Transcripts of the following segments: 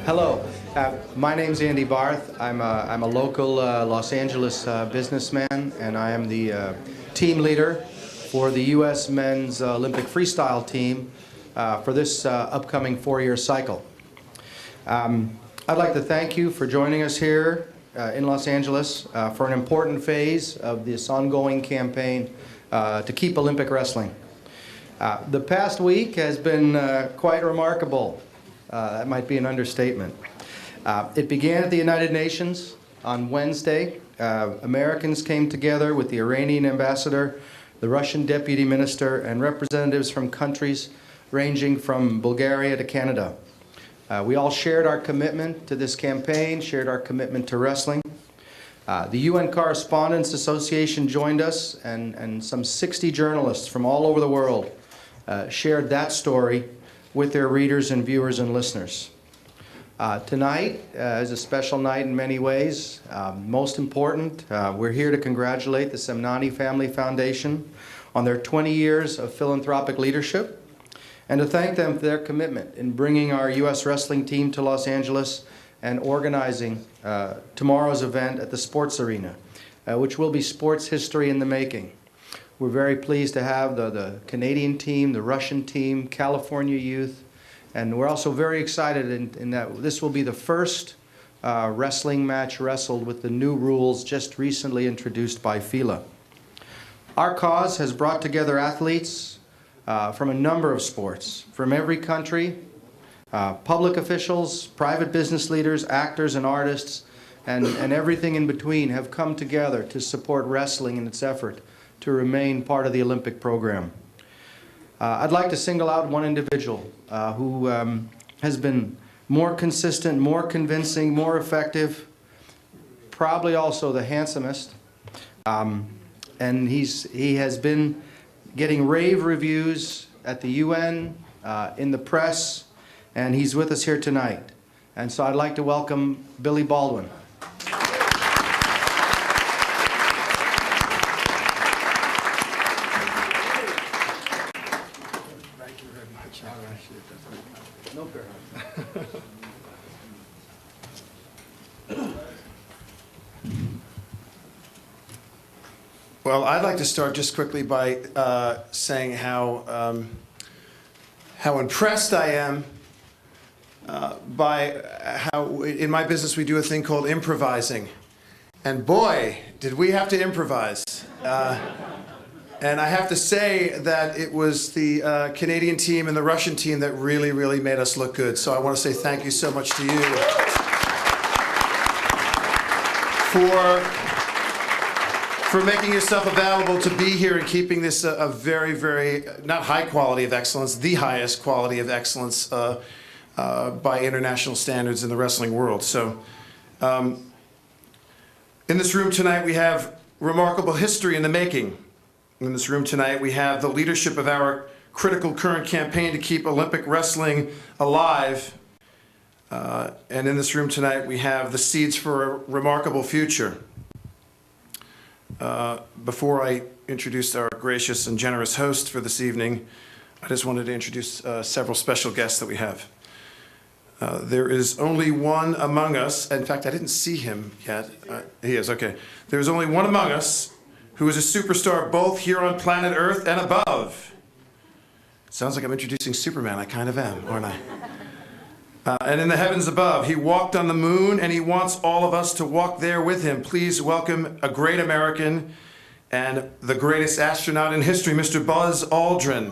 Hello, my name's Andy Barth. I'm a local Los Angeles businessman, and I am the team leader for the U.S. Men's Olympic Freestyle team for this upcoming 4-year cycle. I'd like to thank you for joining us here in Los Angeles for an important phase of this ongoing campaign to keep Olympic wrestling. The past week has been quite remarkable. That might be an understatement. It began at the United Nations on Wednesday. Americans came together with the Iranian ambassador, the Russian deputy minister, and representatives from countries ranging from Bulgaria to Canada. We all shared our commitment to this campaign, shared our commitment to wrestling. The UN Correspondents Association joined us, and some 60 journalists from all over the world shared that story with their readers and viewers and listeners. Tonight is a special night in many ways. Most important, we're here to congratulate the Semnani Family Foundation on their 20 years of philanthropic leadership, and to thank them for their commitment in bringing our U.S. wrestling team to Los Angeles and organizing tomorrow's event at the Sports Arena, which will be sports history in the making. We're very pleased to have the Canadian team, the Russian team, California youth, and we're also very excited in that this will be the first wrestling match wrestled with the new rules just recently introduced by FILA. Our cause has brought together athletes from a number of sports, from every country, public officials, private business leaders, actors and artists, and everything in between have come together to support wrestling in its effort to remain part of the Olympic program. I'd like to single out one individual who has been more consistent, more convincing, more effective, probably also the handsomest. And he has been getting rave reviews at the UN, in the press, and he's with us here tonight. And so I'd like to welcome Billy Baldwin. No problem. Well, I'd like to start just quickly by saying how impressed I am by how in my business we do a thing called improvising. And boy, did we have to improvise. And I have to say that it was the Canadian team and the Russian team that really, really made us look good. So I want to say thank you so much to you for making yourself available to be here and keeping this a very, very, not high quality of excellence, the highest quality of excellence by international standards in the wrestling world. So in this room tonight we have remarkable history in the making. In this room tonight, we have the leadership of our critical current campaign to keep Olympic wrestling alive. And in this room tonight, we have the seeds for a remarkable future. Before I introduce our gracious and generous host for this evening, I just wanted to introduce several special guests that we have. There is only one among us. In fact, I didn't see him yet. He is, okay. There's only one among us who is a superstar both here on planet Earth and above. Sounds like I'm introducing Superman. I kind of am, aren't I? And in the heavens above, he walked on the moon, and he wants all of us to walk there with him. Please welcome a great American and the greatest astronaut in history, Mr. Buzz Aldrin.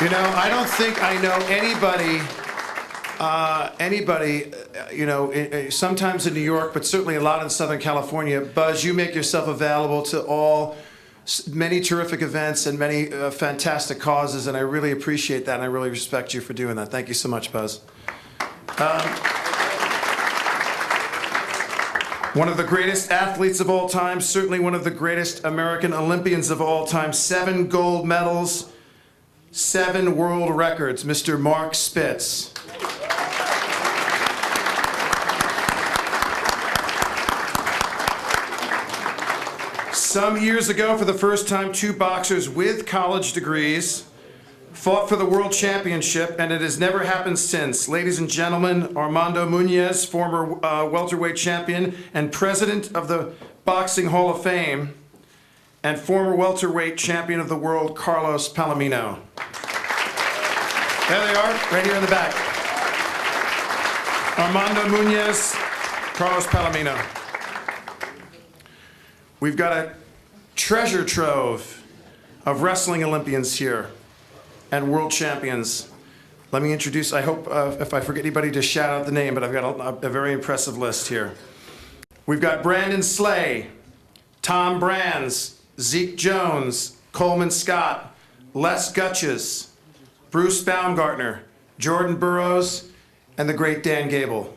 You know, I don't think I know anybody sometimes in New York, but certainly a lot in Southern California. Buzz, you make yourself available to many terrific events and many fantastic causes, and I really appreciate that, and I really respect you for doing that. Thank you so much, Buzz. One of the greatest athletes of all time, certainly one of the greatest American Olympians of all time, 7 gold medals, 7 world records, Mr. Mark Spitz. Some years ago, for the first time, 2 boxers with college degrees fought for the world championship, and it has never happened since. Ladies and gentlemen, Armando Munoz, former welterweight champion and president of the Boxing Hall of Fame, and former welterweight champion of the world, Carlos Palomino. There they are, right here in the back. Armando Munoz, Carlos Palomino. We've got a treasure trove of wrestling Olympians here and world champions. Let me introduce, I hope if I forget anybody to shout out the name, but I've got a very impressive list here. We've got Brandon Slay, Tom Brands, Zeke Jones, Coleman Scott, Les Gutches, Bruce Baumgartner, Jordan Burroughs, and the great Dan Gable.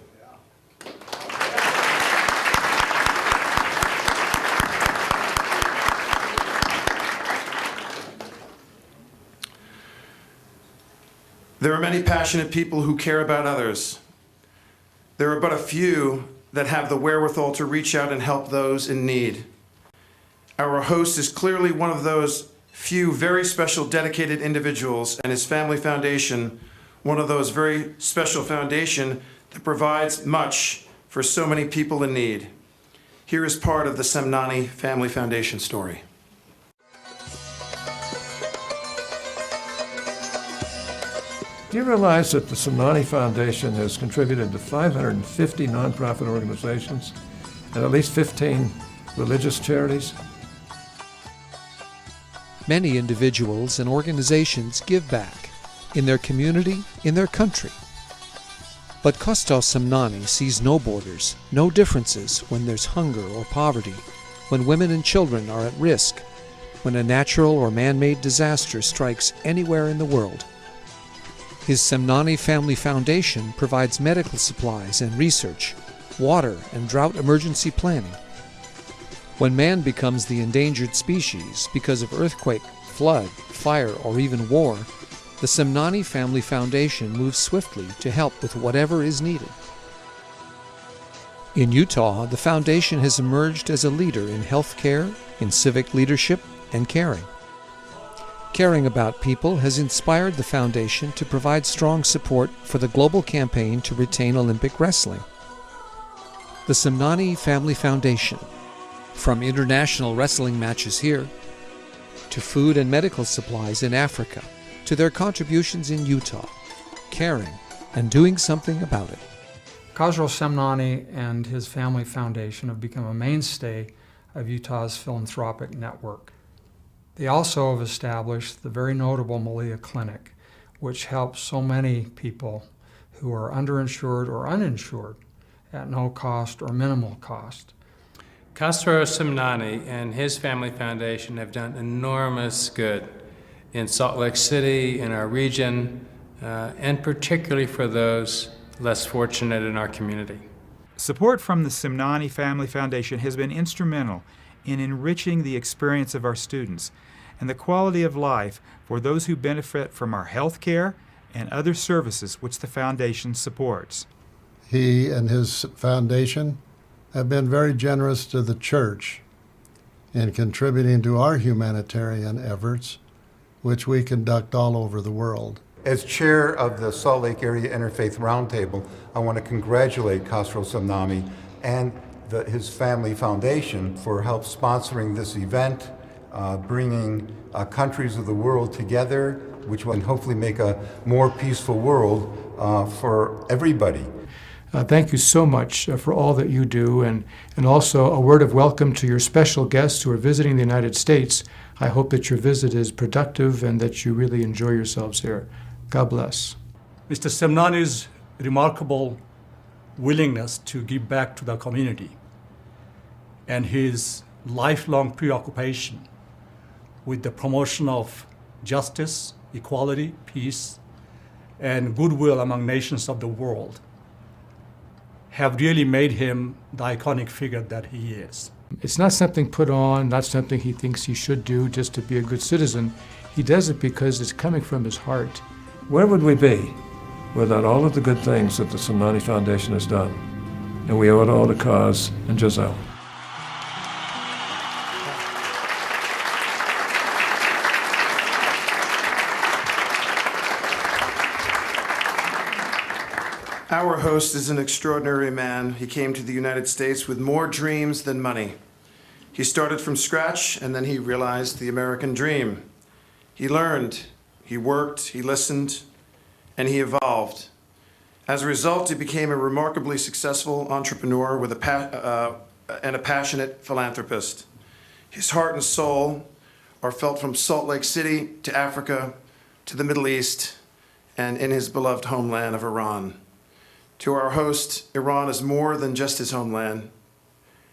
There are many passionate people who care about others. There are but a few that have the wherewithal to reach out and help those in need. Our host is clearly one of those few very special dedicated individuals, and his family foundation, one of those very special foundation that provides much for so many people in need. Here is part of the Semnani Family Foundation story. Do you realize that the Semnani Foundation has contributed to 550 nonprofit organizations and at least 15 religious charities? Many individuals and organizations give back in their community, in their country. But Kostas Semnani sees no borders, no differences when there's hunger or poverty, when women and children are at risk, when a natural or man-made disaster strikes anywhere in the world. His Semnani Family Foundation provides medical supplies and research, water and drought emergency planning. When man becomes the endangered species because of earthquake, flood, fire, or even war, the Semnani Family Foundation moves swiftly to help with whatever is needed. In Utah, the foundation has emerged as a leader in health care, in civic leadership, and caring. Caring about people has inspired the foundation to provide strong support for the global campaign to retain Olympic wrestling. The Semnani Family Foundation, from international wrestling matches here, to food and medical supplies in Africa, to their contributions in Utah, caring and doing something about it. Khosrow Semnani and his family foundation have become a mainstay of Utah's philanthropic network. They also have established the very notable Malia Clinic, which helps so many people who are underinsured or uninsured at no cost or minimal cost. Khosrow Semnani and his family foundation have done enormous good in Salt Lake City, in our region, and particularly for those less fortunate in our community. Support from the Semnani Family Foundation has been instrumental in enriching the experience of our students and the quality of life for those who benefit from our health care and other services which the foundation supports. He and his foundation have been very generous to the church in contributing to our humanitarian efforts, which we conduct all over the world. As chair of the Salt Lake Area Interfaith Roundtable, I want to congratulate Khosrow Semnani and his family foundation for help sponsoring this event, bringing countries of the world together, which will hopefully make a more peaceful world for everybody. Thank you so much for all that you do, and also a word of welcome to your special guests who are visiting the United States. I hope that your visit is productive and that you really enjoy yourselves here. God bless. Mr. Semnani's remarkable willingness to give back to the community and his lifelong preoccupation with the promotion of justice, equality, peace, and goodwill among nations of the world have really made him the iconic figure that he is. It's not something put on, not something he thinks he should do just to be a good citizen. He does it because it's coming from his heart. Where would we be without all of the good things that the Somnani Foundation has done? And we owe it all to Kaz and Giselle. Our host is an extraordinary man. He came to the United States with more dreams than money. He started from scratch, and then he realized the American dream. He learned, he worked, he listened, and he evolved. As a result, he became a remarkably successful entrepreneur with and a passionate philanthropist. His heart and soul are felt from Salt Lake City to Africa to the Middle East and in his beloved homeland of Iran. To our host, Iran is more than just his homeland.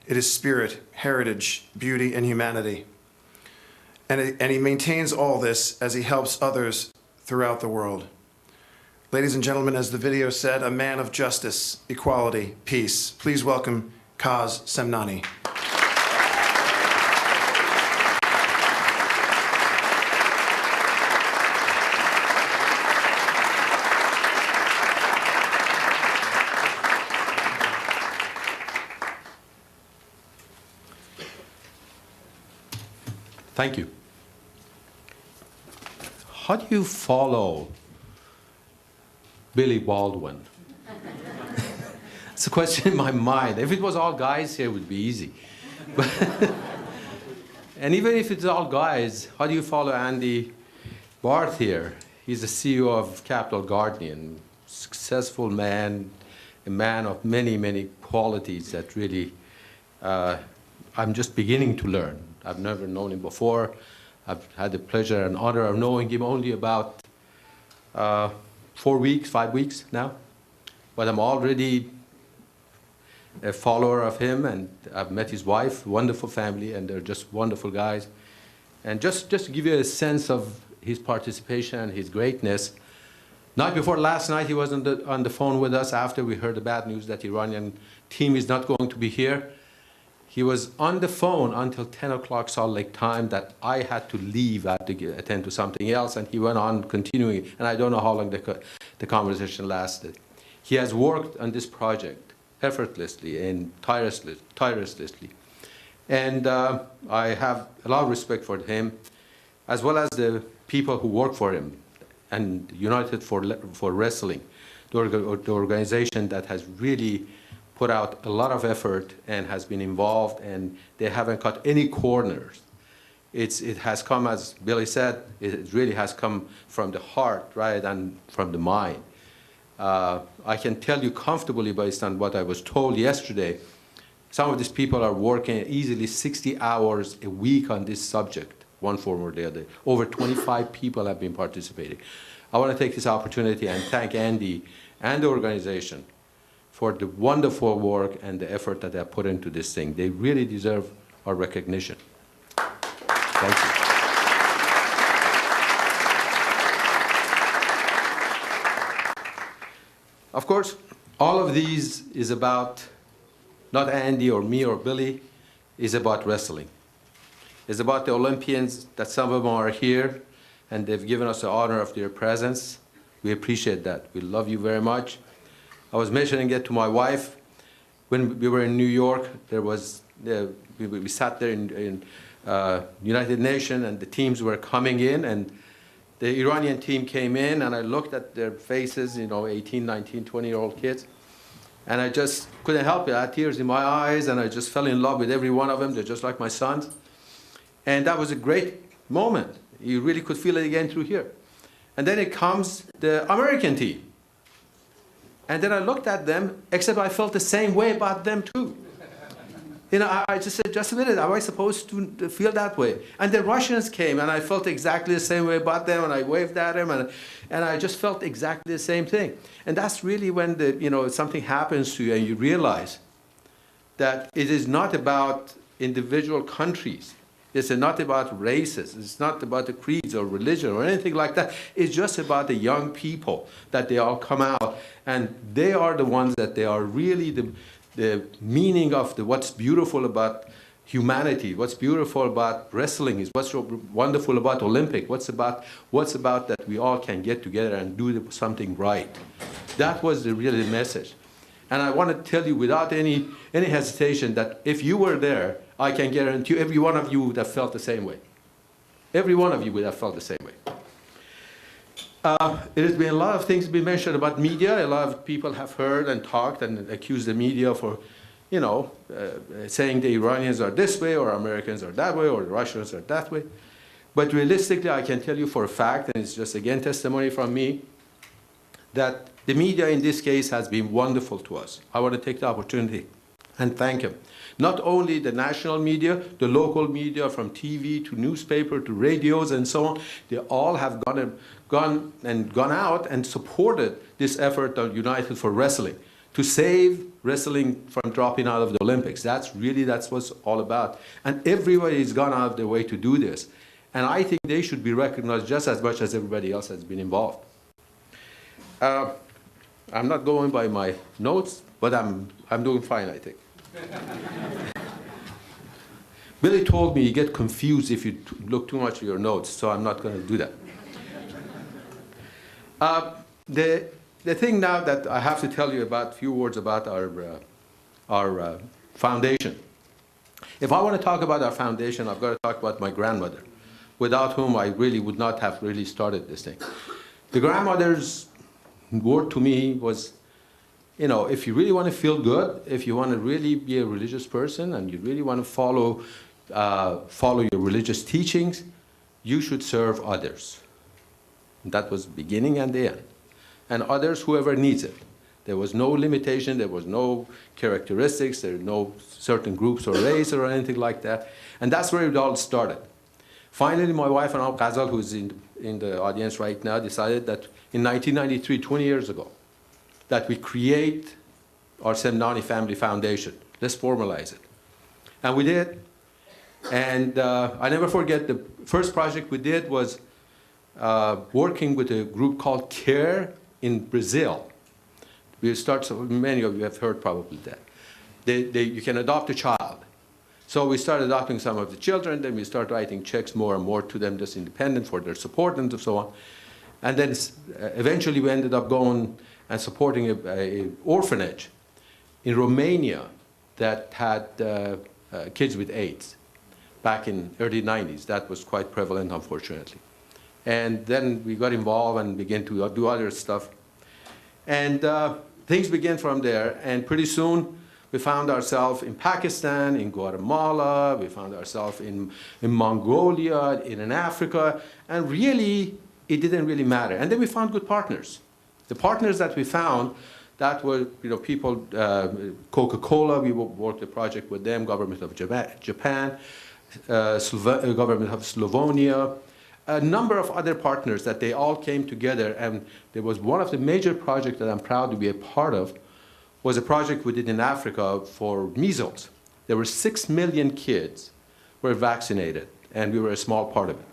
It is spirit, heritage, beauty, and humanity. And he maintains all this as he helps others throughout the world. Ladies and gentlemen, as the video said, a man of justice, equality, peace. Please welcome Kaz Semnani. Thank you. How do you follow Billy Baldwin? It's a question in my mind. If it was all guys here, it would be easy. And even if it's all guys, how do you follow Andy Barth here? He's the CEO of Capital Guardian, successful man, a man of many, many qualities that really I'm just beginning to learn. I've never known him before. I've had the pleasure and honor of knowing him only about 5 weeks now. But I'm already a follower of him, and I've met his wife, wonderful family, and they're just wonderful guys. And just to give you a sense of his participation and his greatness, night before last night, he was on the phone with us after we heard the bad news that the Iranian team is not going to be here. He was on the phone until 10 o'clock Salt Lake time that I had to leave. I had to attend to something else, and he went on continuing, and I don't know how long the conversation lasted. He has worked on this project effortlessly and tirelessly. And I have a lot of respect for him, as well as the people who work for him, and United for Wrestling, the organization that has really put out a lot of effort and has been involved, and they haven't cut any corners. It has come, as Billy said, it really has come from the heart rather than from the mind. I can tell you comfortably, based on what I was told yesterday, some of these people are working easily 60 hours a week on this subject, one form or the other. Over 25 people have been participating. I want to take this opportunity and thank Andy and the organization for the wonderful work and the effort that they have put into this thing. They really deserve our recognition. Thank you. Of course, all of these is about not Andy or me or Billy, is about wrestling. It's about the Olympians, that some of them are here, and they've given us the honor of their presence. We appreciate that. We love you very much. I was mentioning it to my wife. When we were in New York, there was, we sat there in United Nations, and the teams were coming in, and the Iranian team came in, and I looked at their faces, 18, 19, 20-year-old kids, and I just couldn't help it. I had tears in my eyes, and I just fell in love with every one of them. They're just like my sons. And that was a great moment. You really could feel it again through here. And then it comes the American team. And then I looked at them, except I felt the same way about them too. I just said, just a minute, am I supposed to feel that way? And the Russians came, and I felt exactly the same way about them, and I waved at them, and I just felt exactly the same thing. And that's really when something happens to you, and you realize that it is not about individual countries. It's not about races. It's not about the creeds or religion or anything like that. It's just about the young people, that they all come out, and they are the ones that they are really the meaning of what's beautiful about humanity, what's beautiful about wrestling, is what's so wonderful about Olympic, what's about that we all can get together and do something right. That was really the message. And I want to tell you without any hesitation that if you were there, I can guarantee you every one of you would have felt the same way. Every one of you would have felt the same way. It has been a lot of things been mentioned about media. A lot of people have heard and talked and accused the media for, saying the Iranians are this way, or Americans are that way, or the Russians are that way. But realistically, I can tell you for a fact, and it's just again testimony from me, that the media in this case has been wonderful to us. I want to take the opportunity and thank them. Not only the national media, the local media, from TV to newspaper to radios and so on, they all have gone out and supported this effort of United for Wrestling to save wrestling from dropping out of the Olympics. That's what it's all about. And everybody has gone out of their way to do this. And I think they should be recognized just as much as everybody else has been involved. I'm not going by my notes, but I'm doing fine, I think. Billy told me you get confused if you look too much at your notes, so I'm not going to do that. The thing now that I have to tell you about, a few words about our foundation. If I want to talk about our foundation, I've got to talk about my grandmother, without whom I really would not have really started this thing. The grandmother's word to me was, if you really want to feel good, if you want to really be a religious person and you really want to follow your religious teachings, you should serve others. And that was the beginning and the end. And others, whoever needs it. There was no limitation, there was no characteristics, there were no certain groups or race or anything like that. And that's where it all started. Finally, my wife and Ghazal, who's in the audience right now, decided that in 1993, 20 years ago, that we create our Semnani Family Foundation. Let's formalize it. And we did. And I never forget, the first project we did was working with a group called CARE in Brazil. Many of you have heard probably that. You can adopt a child. So we started adopting some of the children, then we started writing checks more and more to them, just independent for their support and so on. And then eventually we ended up going and supporting an orphanage in Romania that had kids with AIDS back in early 90s. That was quite prevalent, unfortunately. And then we got involved and began to do other stuff. And things began from there, and pretty soon we found ourselves in Pakistan, in Guatemala, we found ourselves in Mongolia, in Africa, and really, it didn't really matter. And then we found good partners. The partners that we found, that were people, Coca-Cola, we worked a project with them, government of Japan, government of Slovenia, a number of other partners that they all came together, and there was one of the major projects that I'm proud to be a part of, was a project we did in Africa for measles. There were 6 million kids were vaccinated, and we were a small part of it.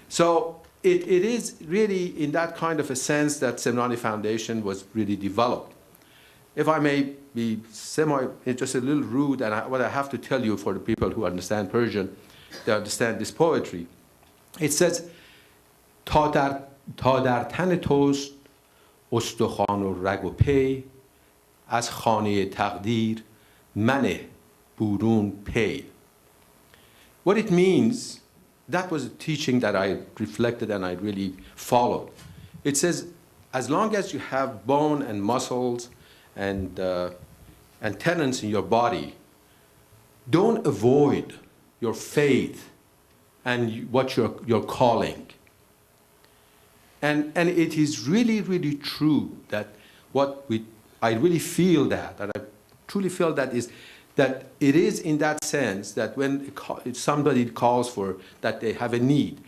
So it is really in that kind of a sense that Semnani Foundation was really developed. If I may be just a little rude, and what I have to tell you for the people who understand Persian, they understand this poetry. It says, تا در تن توست استخوان و رگ و پی از خانه تقدیر منه برون پی. What it means, that was a teaching that I reflected and I really followed. It says, as long as you have bone and muscles and tendons in your body, don't avoid your faith and what you're calling. And it is really, really true that I really feel that, and I truly feel that is that it is in that sense that when somebody calls for that they have a need,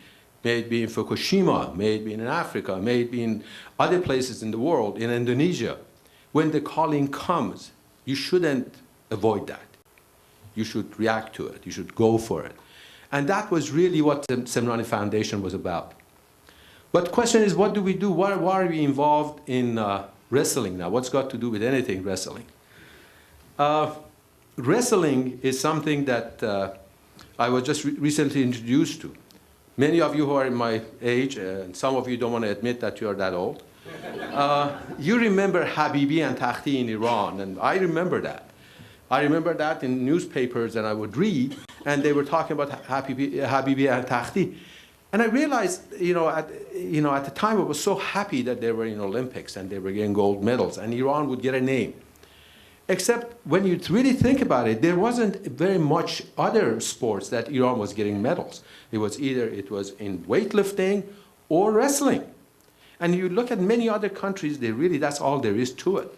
may it be in Fukushima, may it be in Africa, may it be in other places in the world, in Indonesia, when the calling comes, you shouldn't avoid that. You should react to it. You should go for it. And that was really what the Semnani Foundation was about. But the question is, what do we do? Why are we involved in wrestling now? What's got to do with anything wrestling? Wrestling is something that I was just recently introduced to. Many of you who are in my age, and some of you don't want to admit that you are that old, you remember Habibi and Takhti in Iran, and I remember that. I remember that in newspapers, and I would read, and they were talking about Habibi and Takhti. And I realized, at the time I was so happy that they were in Olympics and they were getting gold medals, and Iran would get a name. Except when you really think about it, there wasn't very much other sports that Iran was getting medals. It was in weightlifting or wrestling. And you look at many other countries, that's all there is to it.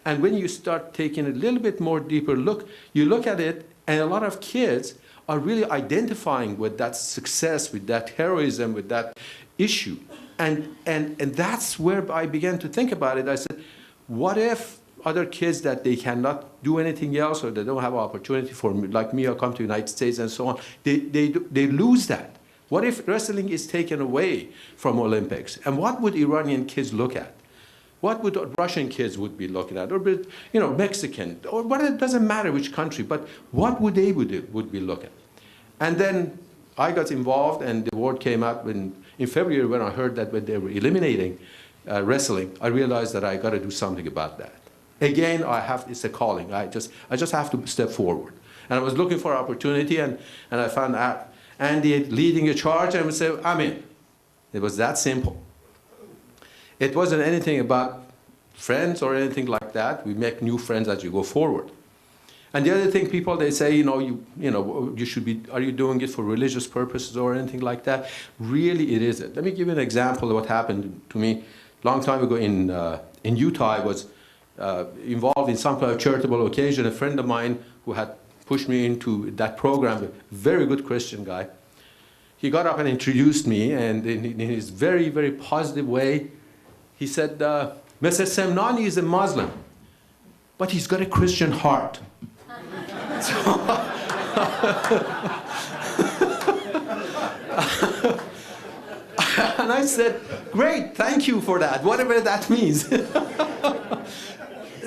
And when you start taking a little bit more deeper look, you look at it, and a lot of kids are really identifying with that success, with that heroism, with that issue. And that's where I began to think about it. I said, what if other kids that they cannot do anything else, or they don't have an opportunity for, like me, or come to the United States and so on, they lose that? What if wrestling is taken away from Olympics? And what would Iranian kids look at? What would Russian kids would be looking at, or Mexican, or what? It doesn't matter which country, but what would they would be looking? And then I got involved, and the word came out in February when I heard that when they were eliminating wrestling. I realized that I got to do something about that. Again, it's a calling. I just have to step forward. And I was looking for opportunity, and I found Andy leading a charge, and I would say, I'm in. It was that simple. It wasn't anything about friends or anything like that. We make new friends as you go forward. And the other thing, people, they say, you should be, are you doing it for religious purposes or anything like that? Really, it isn't. Let me give you an example of what happened to me a long time ago in Utah. I was involved in some kind of charitable occasion. A friend of mine who had pushed me into that program, a very good Christian guy, he got up and introduced me, and in his very, very positive way, he said, Mr. Semnani is a Muslim, but he's got a Christian heart. And I said, great, thank you for that, whatever that means.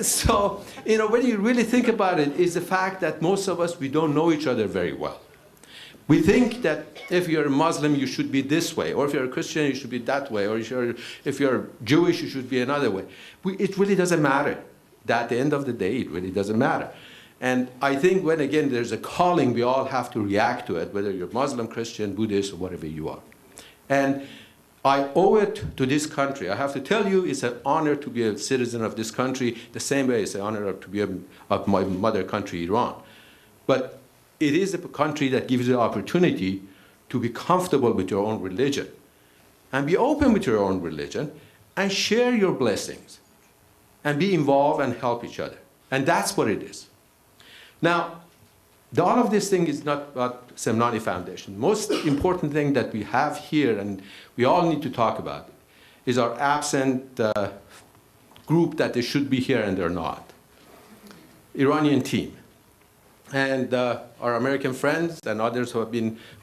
So, when you really think about it, is the fact that most of us, we don't know each other very well. We think that if you're a Muslim, you should be this way, or if you're a Christian, you should be that way, or if you're Jewish, you should be another way. It really doesn't matter. At the end of the day, it really doesn't matter. And I think when, again, there's a calling, we all have to react to it, whether you're Muslim, Christian, Buddhist, or whatever you are. And I owe it to this country. I have to tell you, it's an honor to be a citizen of this country, the same way it's an honor to be of my mother country, Iran. But it is a country that gives you the opportunity to be comfortable with your own religion and be open with your own religion and share your blessings and be involved and help each other. And that's what it is. Now, all of this thing is not about Semnani Foundation. Most important thing that we have here, and we all need to talk about, is our absent group that they should be here and they're not. Iranian team. And our American friends and others who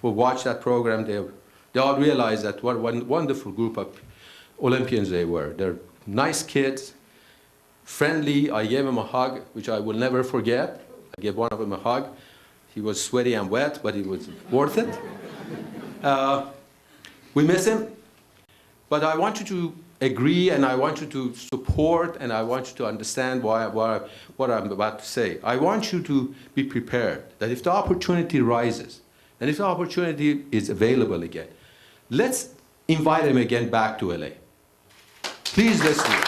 watched that program, they all realized that what a wonderful group of Olympians they were. They're nice kids, friendly. I gave them a hug, which I will never forget. I gave one of them a hug. He was sweaty and wet, but it was worth it. We miss him. But I want you to agree, and I want you to support, and I want you to understand what I'm about to say. I want you to be prepared that if the opportunity rises, and if the opportunity is available again, let's invite him again back to LA. Please let's do it.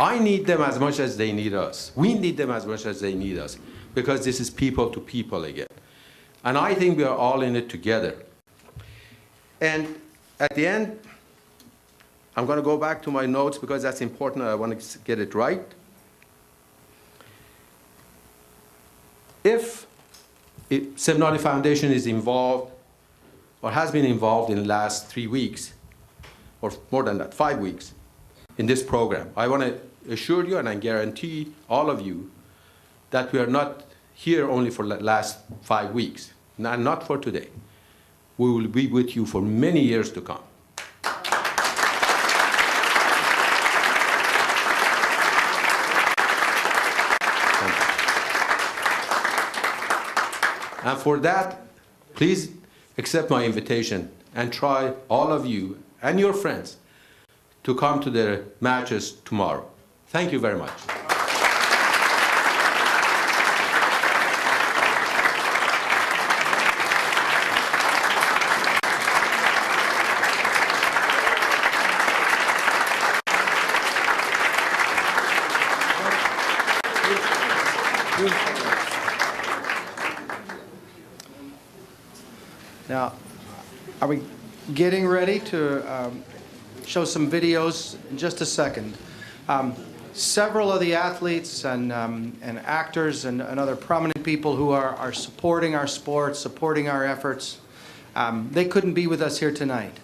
I need them as much as they need us. We need them as much as they need us, because this is people to people again. And I think we are all in it together. And at the end, I'm going to go back to my notes because that's important. I want to get it right. If Semnani Foundation is involved or has been involved in the last 3 weeks, or more than that, 5 weeks, in this program, I want to assure you and I guarantee all of you that we are not here only for the last 5 weeks, not for today. We will be with you for many years to come. And for that, please accept my invitation and try, all of you and your friends, to come to the matches tomorrow. Thank you very much. Now, are we getting ready to show some videos in just a second? Several of the athletes and actors and other prominent people who are supporting our sport, supporting our efforts, they couldn't be with us here tonight.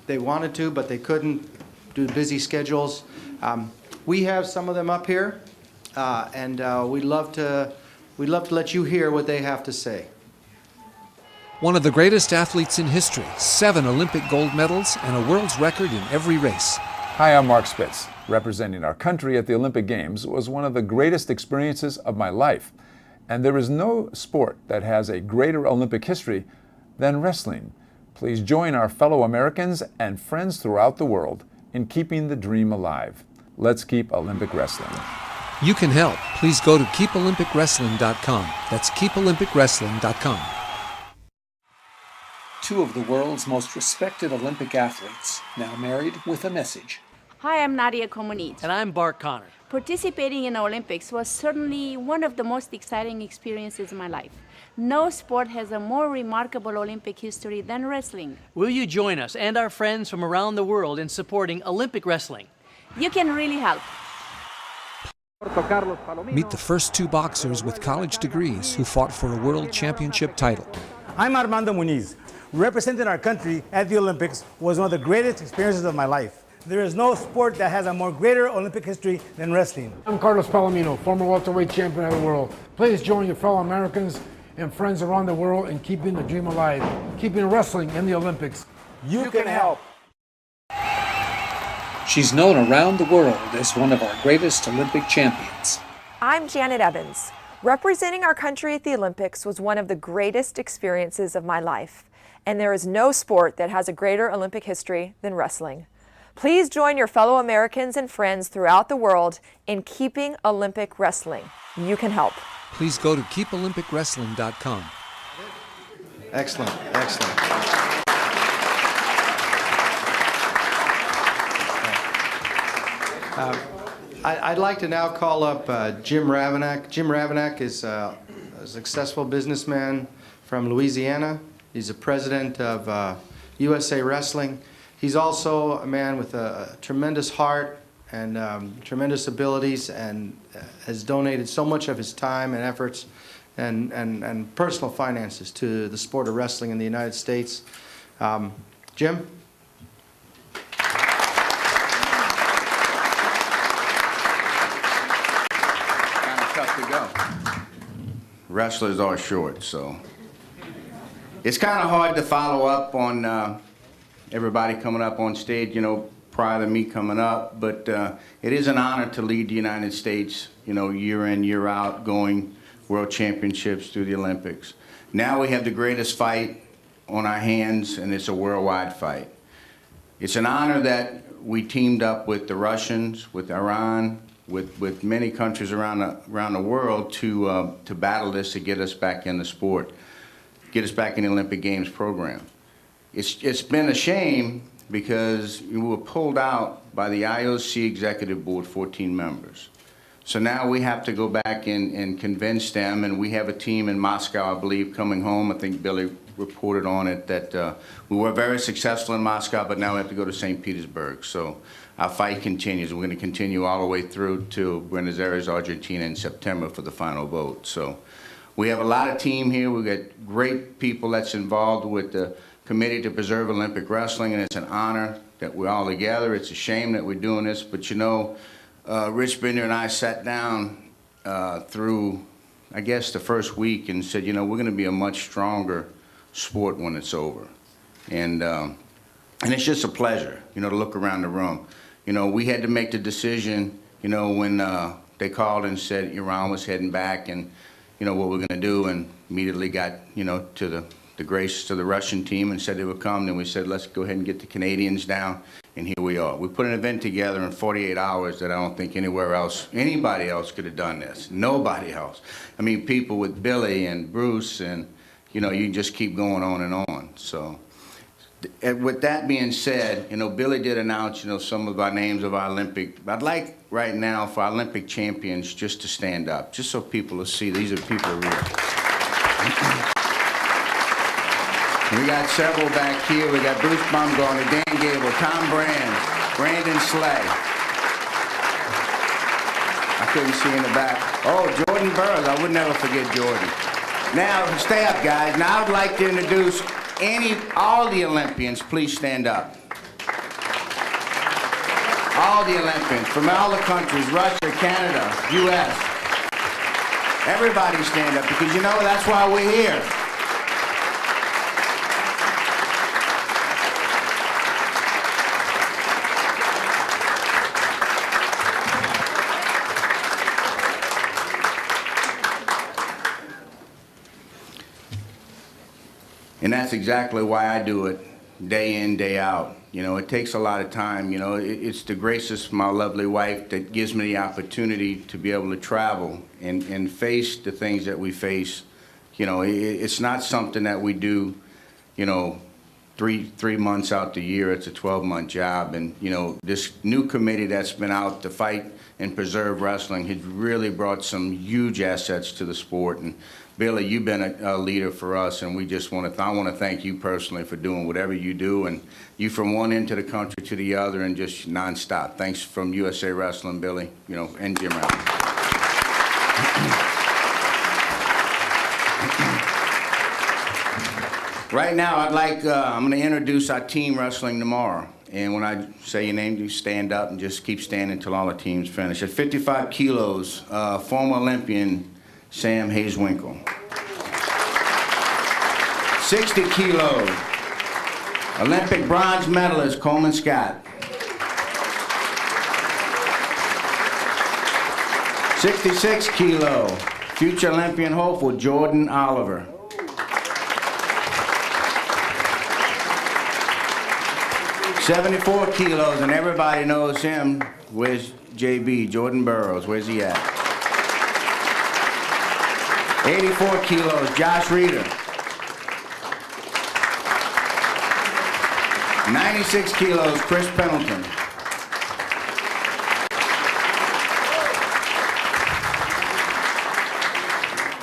They wanted to, but they couldn't due to busy schedules. We have some of them up here, and we'd love to let you hear what they have to say. One of the greatest athletes in history, 7 Olympic gold medals and a world's record in every race. Hi, I'm Mark Spitz. Representing our country at the Olympic Games was one of the greatest experiences of my life. And there is no sport that has a greater Olympic history than wrestling. Please join our fellow Americans and friends throughout the world in keeping the dream alive. Let's keep Olympic wrestling. You can help. Please go to keepolympicwrestling.com. That's keepolympicwrestling.com. 2 of the world's most respected Olympic athletes, now married with a message. Hi, I'm Nadia Comaneci. And I'm Bart Connor. Participating in the Olympics was certainly one of the most exciting experiences in my life. No sport has a more remarkable Olympic history than wrestling. Will you join us and our friends from around the world in supporting Olympic wrestling? You can really help. Meet the first 2 boxers with college degrees who fought for a world championship title. I'm Armando Muniz. Representing our country at the Olympics was one of the greatest experiences of my life. There is no sport that has a more greater Olympic history than wrestling. I'm Carlos Palomino, former welterweight champion of the world. Please join your fellow Americans and friends around the world in keeping the dream alive, keeping wrestling in the Olympics. You can help. She's known around the world as one of our greatest Olympic champions. I'm Janet Evans. Representing our country at the Olympics was one of the greatest experiences of my life. And there is no sport that has a greater Olympic history than wrestling. Please join your fellow Americans and friends throughout the world in keeping Olympic wrestling. You can help. Please go to keepolympicwrestling.com. Excellent, excellent. I'd like to now call up Jim Ravanack. Jim Ravanack is a successful businessman from Louisiana. He's the president of USA Wrestling. He's also a man with a tremendous heart and tremendous abilities, and has donated so much of his time and efforts and personal finances to the sport of wrestling in the United States. Jim? Kind of tough to go. Wrestlers are short, so it's kind of hard to follow up on everybody coming up on stage, you know, prior to me coming up, but it is an honor to lead the United States, you know, year in, year out, going world championships through the Olympics. Now we have the greatest fight on our hands, and it's a worldwide fight. It's an honor that we teamed up with the Russians, with Iran, with many countries around the world to battle this, to get us back in the sport, get us back in the Olympic Games program. It's been a shame because we were pulled out by the IOC Executive Board, 14 members. So now we have to go back and convince them, and we have a team in Moscow, I believe, coming home. I think Billy reported on it that we were very successful in Moscow, but now we have to go to St. Petersburg. So our fight continues. We're going to continue all the way through to Buenos Aires, Argentina in September for the final vote. So we have a lot of team here. We've got great people that's involved with the Committee to Preserve Olympic Wrestling, and it's an honor that we're all together. It's a shame that we're doing this, but you know, Rich Binder and I sat down through, I guess, the first week and said, you know, we're going to be a much stronger sport when it's over. And it's just a pleasure, you know, to look around the room. You know, we had to make the decision, you know, when they called and said Iran was heading back and, you know, what we're going to do, and immediately got, you know, to the grace to the Russian team and said they would come. Then we said, let's go ahead and get the Canadians down, and here we are. We put an event together in 48 hours that I don't think anywhere else, anybody else could have done this. Nobody else. I mean, people with Billy and Bruce, and, you know, you just keep going on and on. So, and with that being said, you know, Billy did announce, you know, some of our names of our Olympic. I'd like right now for our Olympic champions just to stand up, just so people will see these are people who really. We got several back here. We got Bruce Baumgartner, Dan Gable, Tom Brand, Brandon Slay. I couldn't see in the back. Oh, Jordan Burroughs. I would never forget Jordan. Now, stay up, guys. Now I'd like to introduce all the Olympians. Please stand up. All the Olympians from all the countries, Russia, Canada, U.S. Everybody stand up, because you know that's why we're here. And that's exactly why I do it day in, day out. You know, it takes a lot of time. You know, it's the grace of my lovely wife that gives me the opportunity to be able to travel and face the things that we face. You know, it's not something that we do, you know, three months out the year. It's a 12-month job. And, you know, this new committee that's been out to fight and preserve wrestling has really brought some huge assets to the sport. And Billy, you've been a leader for us, and we just want to. I want to thank you personally for doing whatever you do, and you from one end of the country to the other, and just nonstop. Thanks from USA Wrestling, Billy. You know, and Jim Allen. Right now, I'd like. I'm going to introduce our team wrestling tomorrow. And when I say your name, you stand up and just keep standing until all the teams finish. At 55 kilos, former Olympian Sam Hazewinkle. 60 kilos, Olympic bronze medalist Coleman Scott. 66 kilo, future Olympian hopeful Jordan Oliver. 74 kilos, and everybody knows him. Where's JB, Jordan Burroughs? Where's he at? 84 kilos, Josh Reeder. 96 kilos, Chris Pendleton.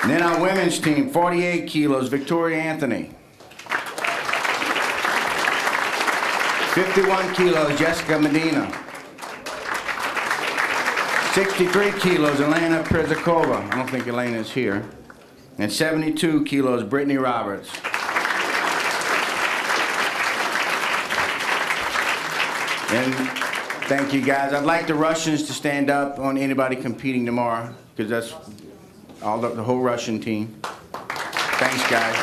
And then our women's team, 48 kilos, Victoria Anthony. 51 kilos, Jessica Medina. 63 kilos, Elena Przakova. I don't think Elena's here. And 72 kilos, Brittany Roberts. And thank you, guys. I'd like the Russians to stand up on anybody competing tomorrow, because that's all the whole Russian team. Thanks, guys.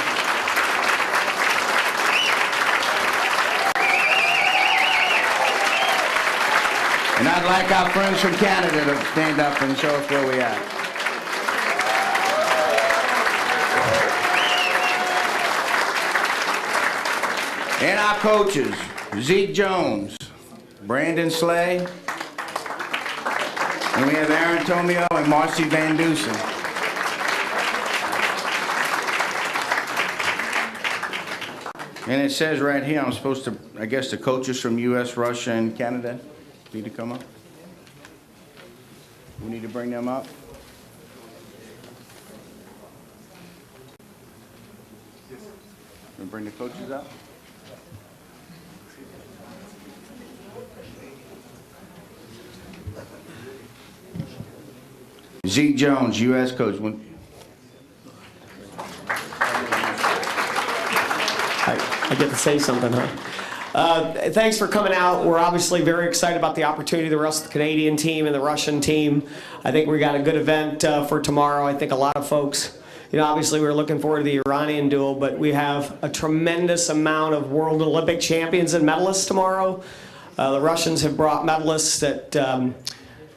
And I'd like our friends from Canada to stand up and show us where we're at. And our coaches, Zeke Jones, Brandon Slay, and we have Aaron Tomio and Marcy Van Dusen. And it says right here, I'm supposed to, I guess the coaches from US, Russia, and Canada need to come up. We need to bring them up. We bring the coaches up. Zeke Jones, U.S. coach. I get to say something, huh? Thanks for coming out. We're obviously very excited about the opportunity, the rest of the Canadian team and the Russian team. I think we got a good event for tomorrow. I think a lot of folks, obviously we're looking forward to the Iranian duel, but we have a tremendous amount of world and Olympic champions and medalists tomorrow. The Russians have brought medalists at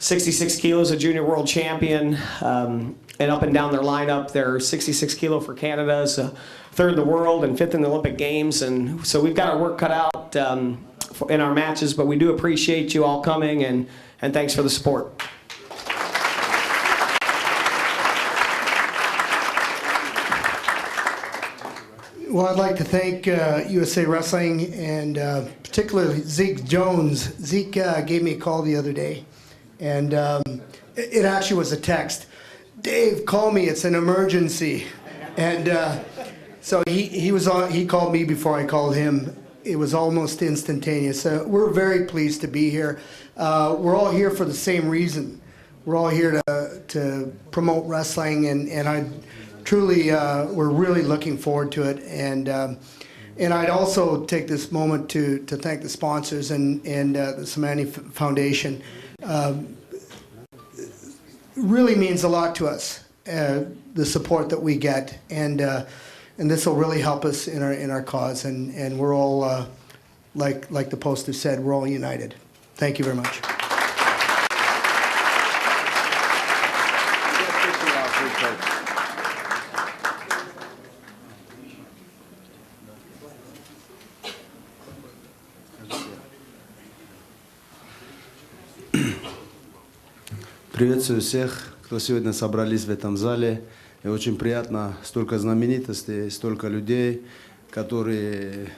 66 kilos, a junior world champion, and up and down their lineup. They're 66 kilo for Canada, so third in the world and fifth in the Olympic Games. And so we've got our work cut out in our matches, but we do appreciate you all coming, and thanks for the support. Well, I'd like to thank USA Wrestling and particularly Zeke Jones. Zeke gave me a call the other day, and it actually was a text. Dave, call me. It's an emergency. And so he called me before I called him. It was almost instantaneous. We're very pleased to be here. We're all here for the same reason. We're all here to promote wrestling, and I truly we're really looking forward to it. And I'd also take this moment to thank the sponsors and the Samani Foundation. Really means a lot to us, the support that we get, and this will really help us in our cause, and we're all like the poster said, we're all united. Thank you very much. Приветствую всех, кто сегодня собрались в этом зале. И очень приятно, столько знаменитостей, столько людей, которые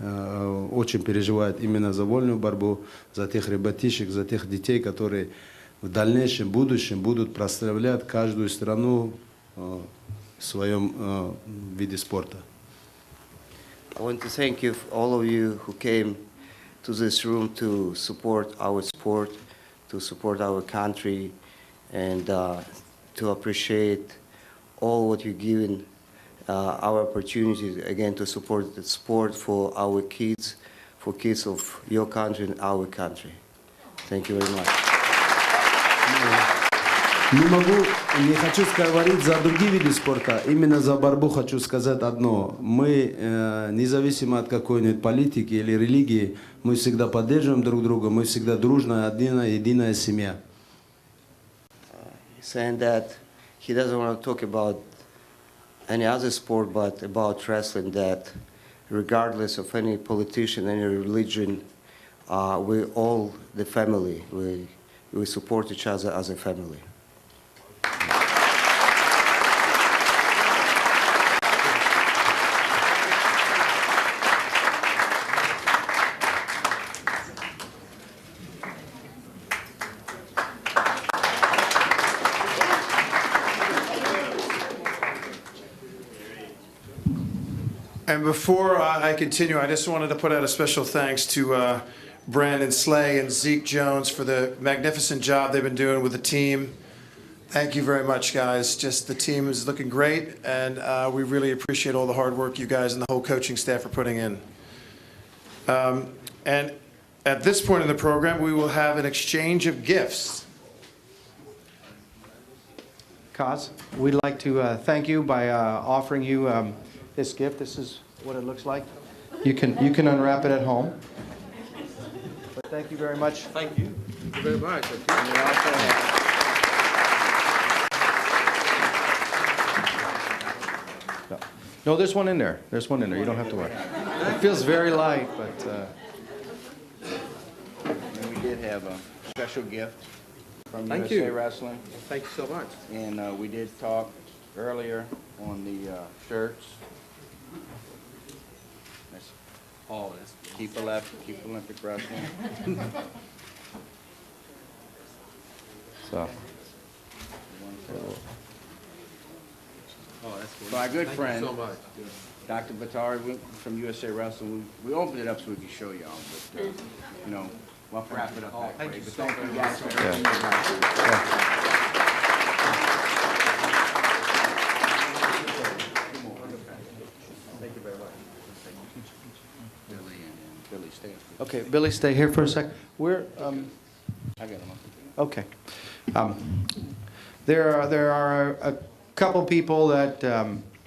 очень переживают именно за вольную борьбу, за тех ребятишек, за тех детей, которые в дальнейшем, будущем будут прославлять каждую страну в своем виде спорта. I want to thank you, all of you who came to this room to support our sport, to support our country, and to appreciate all what you've given our opportunity again to support the sport for our kids, for kids of your country and our country. Thank you very much. Не хочу говорить за другие виды спорта, именно за борьбу хочу сказать одно. Мы, независимо от какой-нибудь политики или религии, мы всегда поддерживаем друг друга, мы всегда дружная, единая семья. Saying that he doesn't want to talk about any other sport, but about wrestling, that regardless of any politician, any religion, we're all the family. We support each other as a family. And before I continue, I just wanted to put out a special thanks to Brandon Slay and Zeke Jones for the magnificent job they've been doing with the team. Thank you very much, guys. Just the team is looking great, and we really appreciate all the hard work you guys and the whole coaching staff are putting in. And at this point in the program, we will have an exchange of gifts. Kaz, we'd like to thank you by offering you this gift. This is what it looks like. You can unwrap it at home. But thank you very much. Thank you. Thank you very much. No, there's one in there. There's one in there. You don't have to worry. It feels very light, but... And we did have a special gift from Thank USA you. Wrestling. Thank you so much. And we did talk earlier on the shirts. That's all this. Keep Olympic Wrestling. So, our good friend, Thank you so much. Dr. Batari from USA Wrestling. We opened it up so we could show y'all, but, you know, we'll wrap it up that way. But thank you guys for everything you Thank you very much. Billy, stay. Okay, Billy, stay here for a sec. We're, I got them. okay. There are a couple people that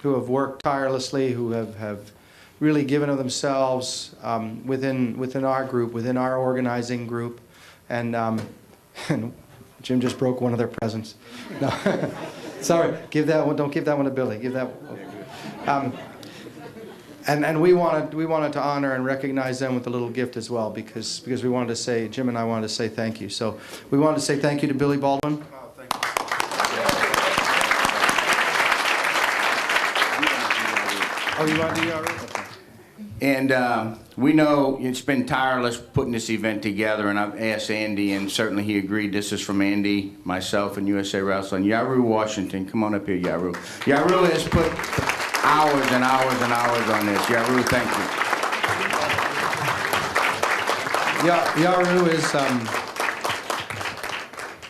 who have worked tirelessly, who have really given of themselves within our group, within our organizing group, and Jim just broke one of their presents. No, sorry, give that one. Don't give that one to Billy. Give that one. And we wanted to honor and recognize them with a little gift as well, because we wanted to say, Jim and I wanted to say thank you. So we wanted to say thank you to Billy Baldwin. Oh, you want to do Yaru? Okay. And we know it's been tireless putting this event together, and I've asked Andy, and certainly he agreed. This is from Andy, myself, and USA Wrestling. Yaru Washington, come on up here, Yaru. Yaru has put hours and hours and hours on this. Yaru, thank you. Yaru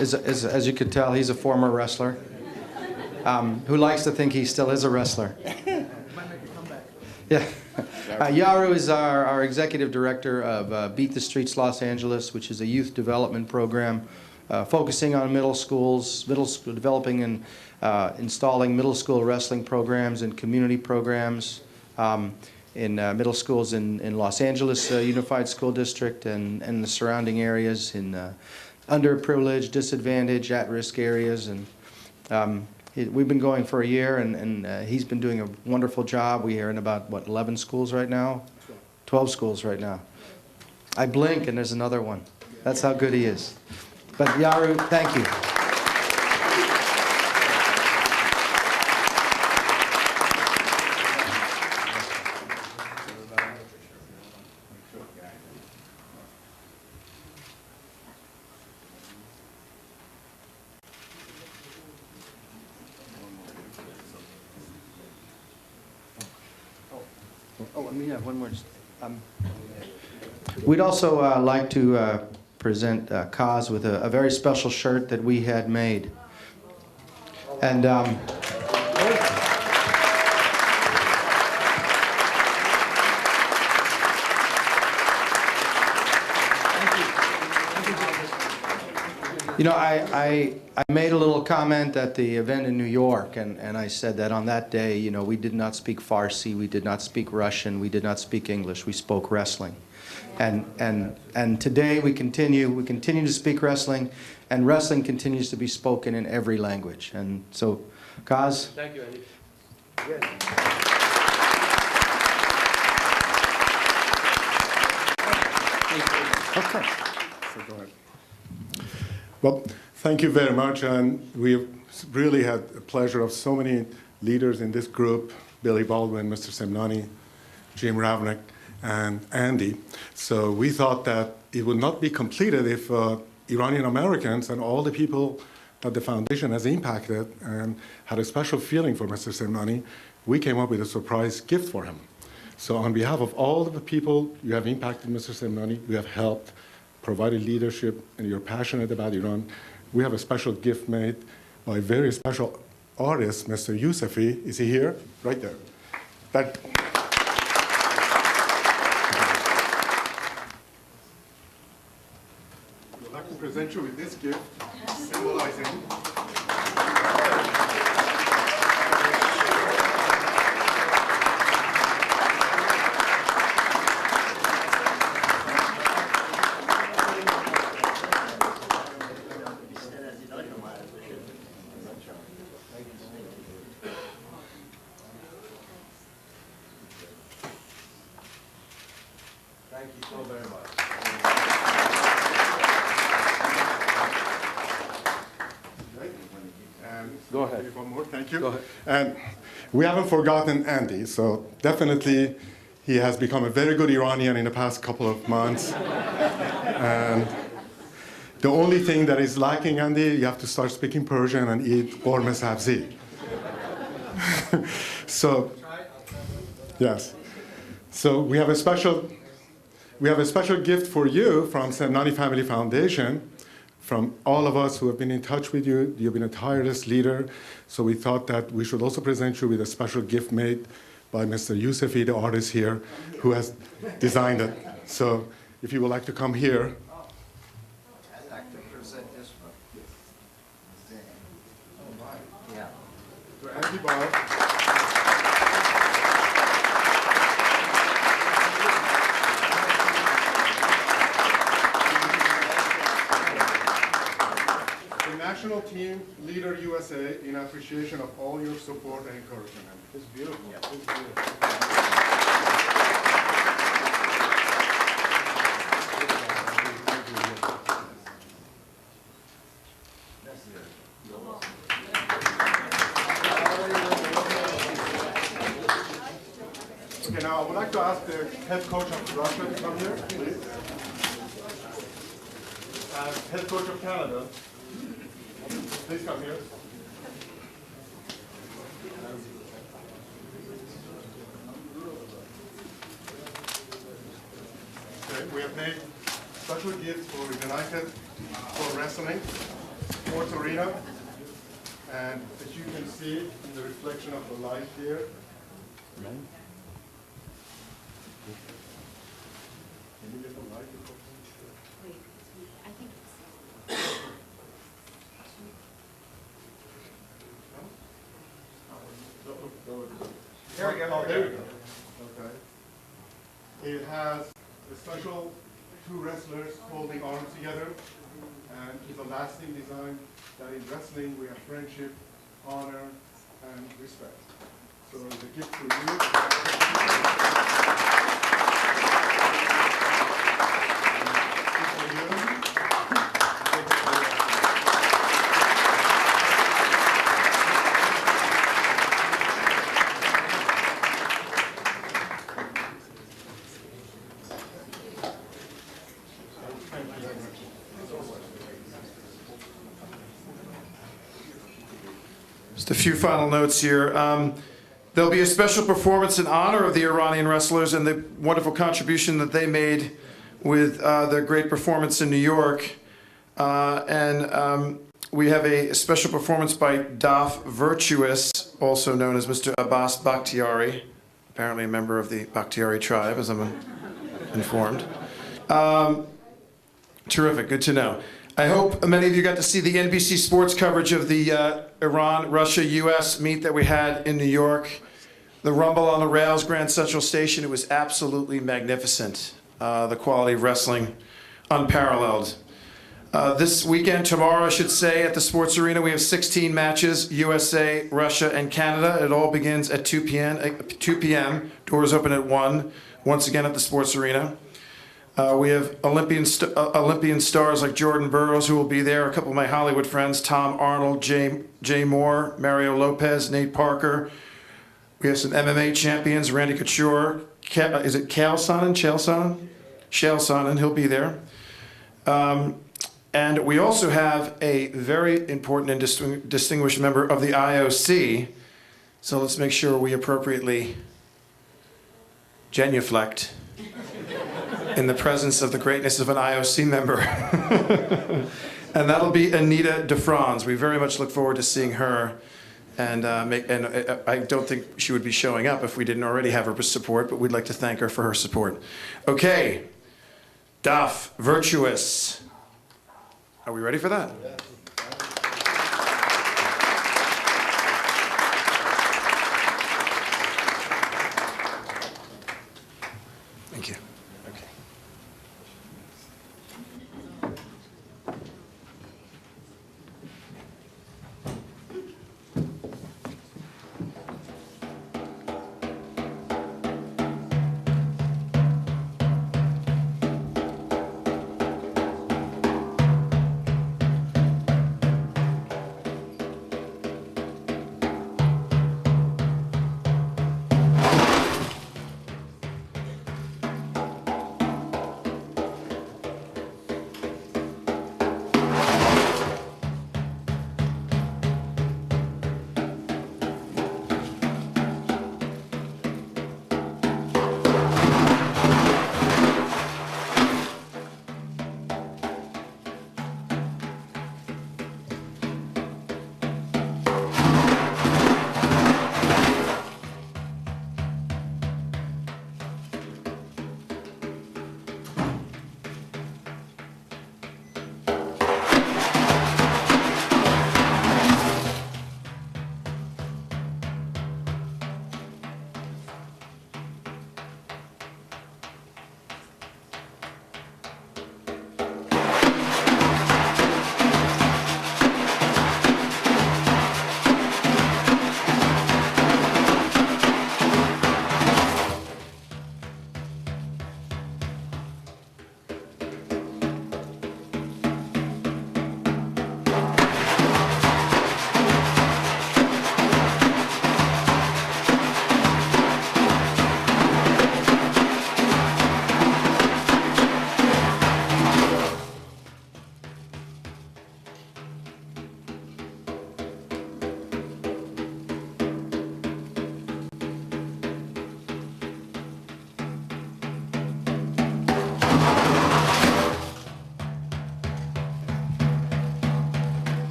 is, as you could tell, he's a former wrestler who likes to think he still is a wrestler. Yeah. Yaru is our executive director of Beat the Streets Los Angeles, which is a youth development program focusing on middle schools, developing and installing middle school wrestling programs and community programs in middle schools in Los Angeles Unified School District and the surrounding areas, in underprivileged, disadvantaged, at-risk areas. And we've been going for a year, and he's been doing a wonderful job. We are in about, 11 schools right now? 12 schools right now. I blink and there's another one. That's how good he is. But Yaru, thank you. Oh, and we have one more. We'd also like to present Kaz with a very special shirt that we had made. And you know, I made a little comment at the event in New York, and I said that on that day, you know, we did not speak Farsi, we did not speak Russian, we did not speak English, we spoke wrestling. And today we continue to speak wrestling, and wrestling continues to be spoken in every language. And so, Kaz. Thank you, Andy. Okay. So go ahead. Well, thank you very much, and we've really had the pleasure of so many leaders in this group: Billy Baldwin, Mr. Semnani, Jim Ravnik, and Andy. So we thought that it would not be completed if Iranian Americans and all the people that the foundation has impacted and had a special feeling for Mr. Semnani, we came up with a surprise gift for him. So on behalf of all the people you have impacted, Mr. Semnani, you have helped, provided leadership, and you're passionate about Iran, we have a special gift made by a very special artist, Mr. Yousefi. Is he here? Right there. That. I'd like to present you with this gift, symbolizing Thank you so very much. And go ahead. One more, thank you. Go ahead. And we haven't forgotten Andy, so definitely he has become a very good Iranian in the past couple of months. And the only thing that is lacking, Andy, you have to start speaking Persian and eat Qorme sabzi. So, yes. So we have a special gift for you from Semnani Family Foundation. From all of us who have been in touch with you, you've been a tireless leader. So we thought that we should also present you with a special gift made by Mr. Yousefi, the artist here, who has designed it. So if you would like to come here. I'd like to present this one. Yeah. To Andy Barth. National Team Leader USA in appreciation of all your support and encouragement. It's beautiful. Yeah. It's beautiful. Okay, now I would like to ask the head coach of Russia to come here, please. And head coach of Canada. Please come here. Okay, we have made special gifts for United for Wrestling, Sports Arena, and as you can see in the reflection of the light here. Can you get the light? There we go. Oh, there we go. Okay. It has a special two wrestlers holding arms together, and it's a lasting design that in wrestling we have friendship, honor, and respect. So it's a gift for you. Just a few final notes here. There'll be a special performance in honor of the Iranian wrestlers and the wonderful contribution that they made with their great performance in New York. We have a special performance by Daf Virtuous, also known as Mr. Abbas Bakhtiari, apparently a member of the Bakhtiari tribe, as I'm informed. Terrific, good to know. I hope many of you got to see the NBC Sports coverage of the Iran-Russia-U.S. meet that we had in New York. The Rumble on the Rails, Grand Central Station, it was absolutely magnificent. The quality of wrestling, unparalleled. This weekend, tomorrow I should say, at the Sports Arena, we have 16 matches, USA, Russia, and Canada. It all begins at 2 p.m. Doors open at 1, once again at the Sports Arena. We have Olympian stars like Jordan Burroughs who will be there, a couple of my Hollywood friends, Tom Arnold, Jay Moore, Mario Lopez, Nate Parker. We have some MMA champions, Randy Couture, is it Chael Sonnen, he'll be there. And we also have a very important and distinguished member of the IOC, so let's make sure we appropriately genuflect in the presence of the greatness of an IOC member. And that'll be Anita DeFranz. We very much look forward to seeing her. And I don't think she would be showing up if we didn't already have her support, but we'd like to thank her for her support. Okay, Daf Virtuous. Are we ready for that? Thank you. Okay.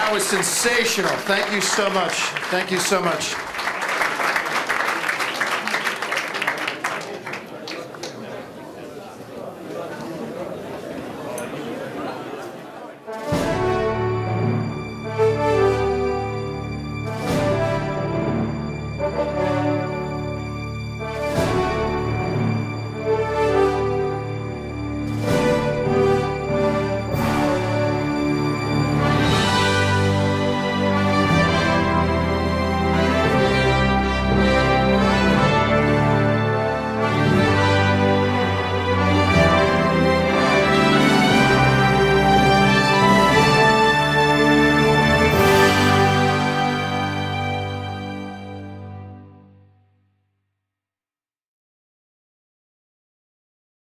That was sensational. Thank you so much. Thank you so much.